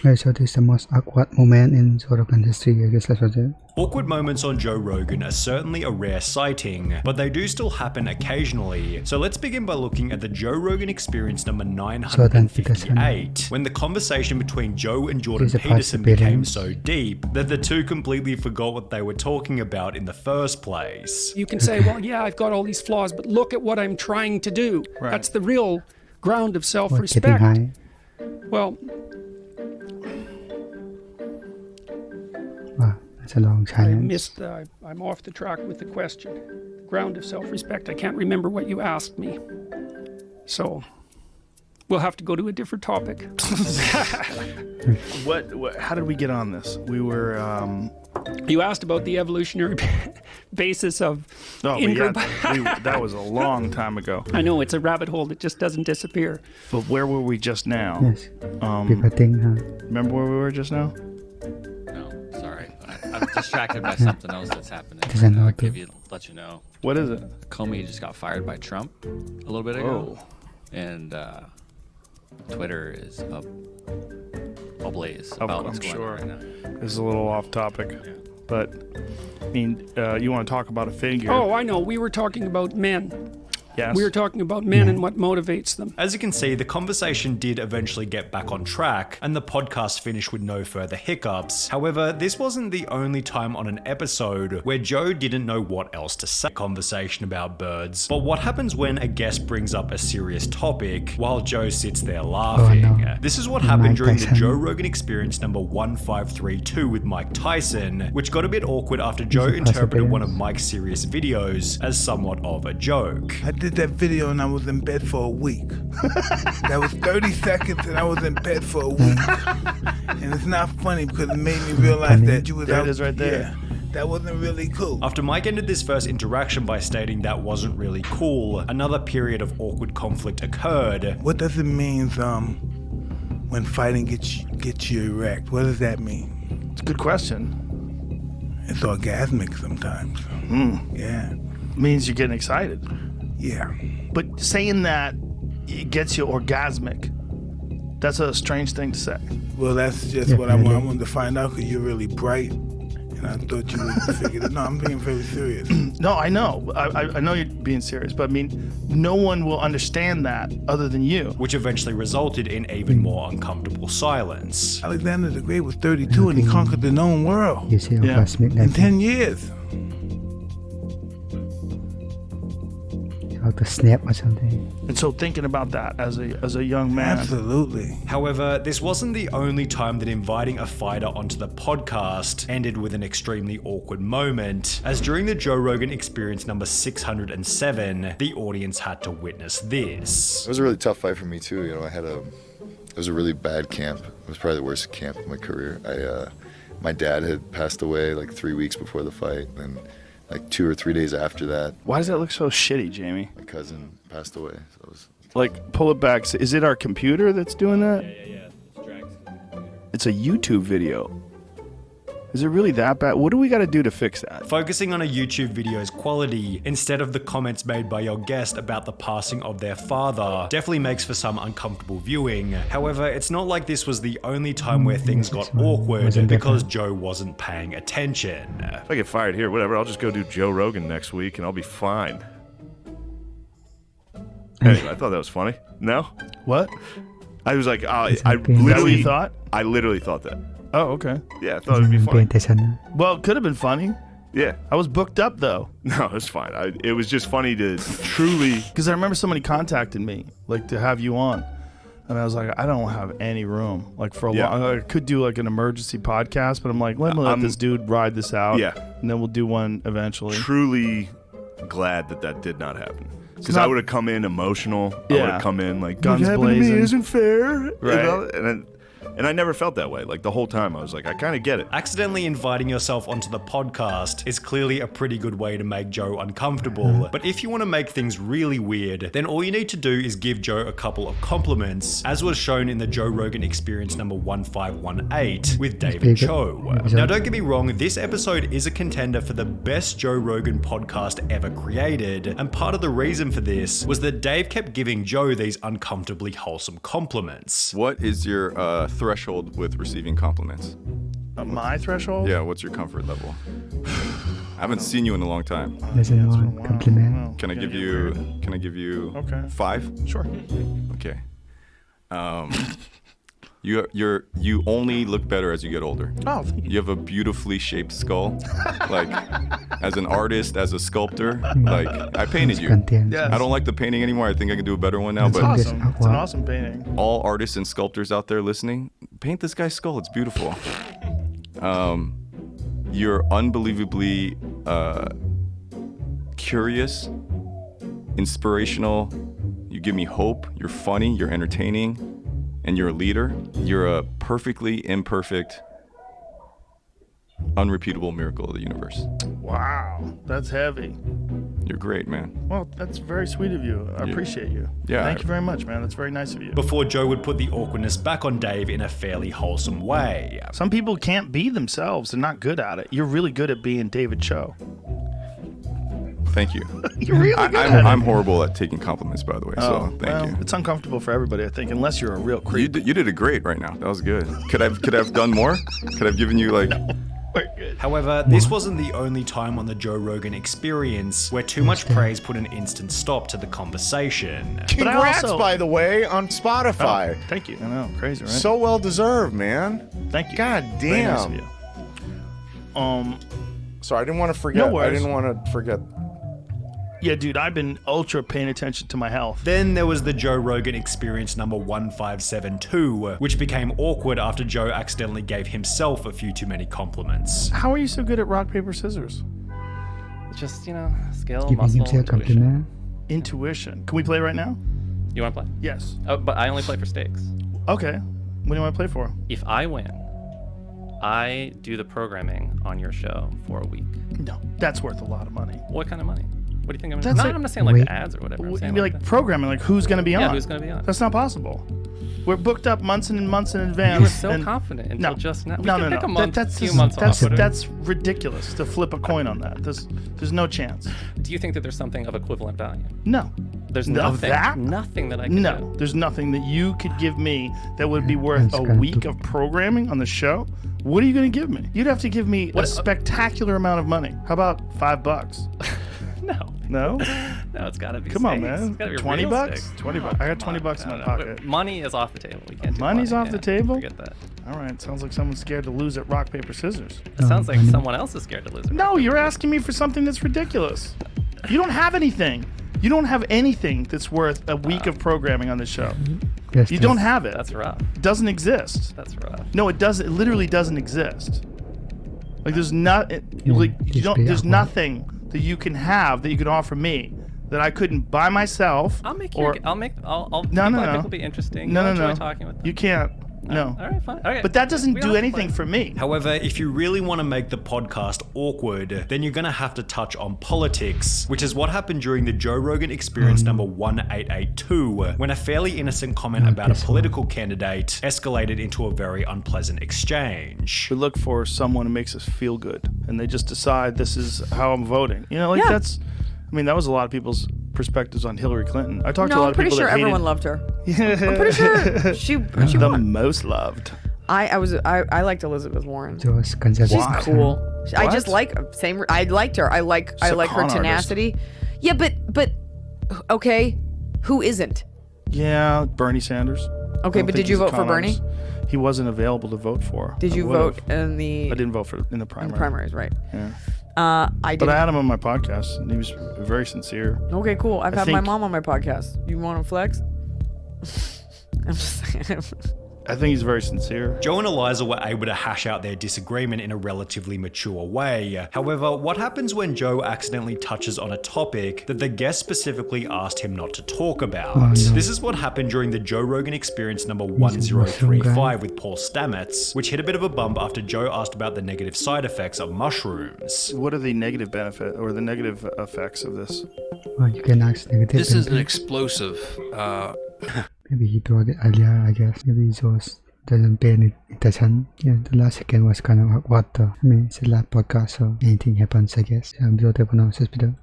Okay, so this is the most awkward moment in Joe Rogan history. I guess that's what it. Awkward moments on Joe Rogan are certainly a rare sighting, but they do still happen occasionally. So let's begin by looking at the Joe Rogan Experience number 958, when the conversation between Joe and Jordan Peterson became so deep that the two completely forgot what they were talking about in the first place. You can say, well, yeah, I've got all these flaws, but look at what I'm trying to do. Right. That's the real ground of self-respect. Well, wow, that's a long challenge. I'm off the track with the question. The ground of self-respect. I can't remember what you asked me. So we'll have to go to a different topic. How did we get on this? We were you asked about the evolutionary basis of that was a long time ago. I know, it's a rabbit hole that just doesn't disappear. But where were we just now? Yes. People think, huh? Remember where we were just now? No, sorry. I'm distracted by something else that's happening. I'll let you know. What is it? Comey just got fired by Trump a little bit ago. Oh. And Twitter is ablaze about what's going on right now. This is a little off topic, but I mean, you want to talk about a figure? Oh, I know. We were talking about men. Yes. We were talking about men and what motivates them. As you can see, the conversation did eventually get back on track, and the podcast finished with no further hiccups. However, this wasn't the only time on an episode where Joe didn't know what else to say. Conversation about birds. But what happens when a guest brings up a serious topic while Joe sits there laughing? Oh, no. This is what happened during the Joe Rogan Experience number 1532 with Mike Tyson, which got a bit awkward after Joe interpreted one of Mike's serious videos as somewhat of a joke. I did that video and I was in bed for a week. That was 30 seconds and I was in bed for a week. And it's not funny because it made me realize that you was there out. It is right there. Yeah, that wasn't really cool. After Mike ended this first interaction by stating that wasn't really cool, another period of awkward conflict occurred. What does it mean when fighting gets you erect? What does that mean? It's a good question. It's orgasmic sometimes. Yeah. It means you're getting excited. Yeah. But saying that it gets you orgasmic, that's a strange thing to say. Well, that's just what I wanted to find out because you're really bright. And I thought you would figure it. No, I'm being very serious. No, I know. I know you're being serious, but I mean, no one will understand that other than you. Which eventually resulted in even more uncomfortable silence. Alexander the Great was 32 and he conquered the known world. You see orgasmic in 10 years. How to snap or something. And so thinking about that as a young man. Absolutely. However, this wasn't the only time that inviting a fighter onto the podcast ended with an extremely awkward moment, as during the Joe Rogan Experience number 607, the audience had to witness this. It was a really tough fight for me too. You know, it was a really bad camp. It was probably the worst camp of my career. My dad had passed away like 3 weeks before the fight, and like 2 or 3 days after that. Why does that look so shitty, Jamie? My cousin passed away. So it was like, pull it back. Is it our computer that's doing that? Yeah. It's a YouTube video. Is it really that bad? What do we got to do to fix that? Focusing on a YouTube video's quality instead of the comments made by your guest about the passing of their father definitely makes for some uncomfortable viewing. However, it's not like this was the only time where things got awkward because Joe wasn't paying attention. If I get fired here, whatever, I'll just go do Joe Rogan next week and I'll be fine. Anyway, I thought that was funny. No? What? I was like, I literally thought that. Oh, okay. Yeah, I thought it would be funny. Well, it could have been funny. Yeah. I was booked up, though. No, it's fine. It was just funny to truly... Because I remember somebody contacted me, like, to have you on. And I was like, I don't have any room. Like, for a long... I could do, like, an emergency podcast, but I'm like, let me let this dude ride this out. Yeah. And then we'll do one eventually. Truly glad that did not happen. Because I would have come in emotional. I would have come in like, guns blazing. What happened to me isn't fair. Right. You know? And I never felt that way. Like the whole time I was like, I kind of get it. Accidentally inviting yourself onto the podcast is clearly a pretty good way to make Joe uncomfortable. But if you want to make things really weird, then all you need to do is give Joe a couple of compliments, as was shown in the Joe Rogan Experience number 1518 with David Cho. Now don't get me wrong, this episode is a contender for the best Joe Rogan podcast ever created, and part of the reason for this was that Dave kept giving Joe these uncomfortably wholesome compliments. What is your threshold with receiving compliments? My threshold? Yeah, what's your comfort level? I haven't seen you in a long time. Doesn't want compliment. Can I give you Okay. 5? Sure. Okay. You only look better as you get older. Oh, thank you. You have a beautifully shaped skull. Like, as an artist, as a sculptor, like, I painted you. Yes. I don't like the painting anymore. I think I can do a better one now. It's But awesome. It's an awesome painting. all artists and sculptors out there listening, paint this guy's skull. It's beautiful. You're unbelievably curious, inspirational. You give me hope. You're funny. You're entertaining. And you're a leader. You're a perfectly imperfect, unrepeatable miracle of the universe. Wow, that's heavy. You're great, man. Well, that's very sweet of you. I appreciate you. Yeah. Thank you very much, man. That's very nice of you. Before Joe would put the awkwardness back on Dave in a fairly wholesome way. Some people can't be themselves. They're not good at it. You're really good at being David Cho. Thank you. You're really good at it. I'm horrible at taking compliments, by the way, so thank you. It's uncomfortable for everybody, I think, unless you're a real creep. You did it great right now. That was good. Could I have done more? Could I have given you like... However, this wasn't the only time on the Joe Rogan Experience where too much praise put an instant stop to the conversation. Congrats, also- by the way, on Spotify. Oh, thank you. I know, crazy, right? So well deserved, man. Thank you. God Very nice of damn. you. Sorry, I didn't want to forget. No worries. I didn't want to forget. Yeah, dude, I've been ultra paying attention to my health. Then there was the Joe Rogan Experience number 1572, which became awkward after Joe accidentally gave himself a few too many compliments. How are you so good at rock, paper, scissors? Just, skill, Giving muscle, himself intuition. compliment. Intuition. Can we play right now? You want to play? Yes. Oh, but I only play for stakes. Okay. What do you want to play for? If I win, I do the programming on your show for a week. No, that's worth a lot of money. What kind of money? What do you think I'm That's not? like- I'm not saying like Wait. ads or whatever. I'm It'd saying be like programming, like who's going to be on. yeah, who's going to be on? That's not possible. We're booked up months and months in advance. You were so and- confident until just now. We No, can no, pick no. a month, That's few just- months that's, off. that's ridiculous to flip a coin on that. There's no chance. Do you think that there's something of equivalent value? No. There's Of nothing. that? Nothing that I can No, do. there's nothing that you could give me that would be worth a week of programming on the show. What are you going to give me? You'd have to give me a spectacular amount of money. How about $5? No. No? No, it's got to be. Come on, stakes. man. It's gotta be 20 real bucks? stakes. 20 bucks. I got 20 bucks in my pocket. Money is off the table. We can't do Money's money. off the Yeah, table? Forget that. All right. Sounds like someone's scared to lose at rock, paper, scissors. It sounds like someone else is scared to lose it. No, you're asking me for something that's ridiculous. You don't have anything. You don't have anything that's worth a week of programming on the show. Yes, You don't have it. That's rough. It doesn't exist. That's rough. No, it doesn't. It literally doesn't exist. Like there's not. Like you don't. There's nothing that you can have that you can offer me that I couldn't buy myself. I'll make you. or, I'll. No, people no, I no. think will be interesting. No, You'll no, enjoy no. talking with them. You can't. No. All right, fine. Okay. But that doesn't We don't do have to anything play. for me. However, if you really want to make the podcast awkward, then you're going to have to touch on politics, which is what happened during the Joe Rogan Experience number 1882, when a fairly innocent comment about a political candidate escalated into a very unpleasant exchange. We look for someone who makes us feel good, and they just decide this is how I'm voting. That's. I mean, that was a lot of people's perspectives on Hillary Clinton. I talked to a lot I'm of pretty people sure that hated everyone loved her. I'm pretty sure she the won. most loved. I liked Elizabeth Warren. Joe's conservative. She's cool. I just like I liked her. I like her con tenacity. Yeah, but okay, who isn't? Yeah, Bernie Sanders. Okay, but did you vote for Bernie? He wasn't available to vote for. Did you vote in I the didn't vote for in the primary. primaries? Right. Yeah. I did. But I had him on my podcast, and he was very sincere. Okay, cool. I've I had my think- mom on my podcast. You want to flex? I'm just saying. I think he's very sincere. Joe and Eliza were able to hash out their disagreement in a relatively mature way. However, what happens when Joe accidentally touches on a topic that the guest specifically asked him not to talk about? Oh, no. This is what happened during the Joe Rogan Experience number 1035 with Paul Stamets, which hit a bit of a bump after Joe asked about the negative side effects of mushrooms. What are the negative benefit or the negative effects of this? You can ask negative. This is an benefit. explosive. Maybe he brought it earlier, I guess. Maybe he just doesn't pay any attention. Yeah, the last second was kind of what the. I mean, it's the last podcast, so anything happens, I guess. I'm Joe Stefano, Hospital.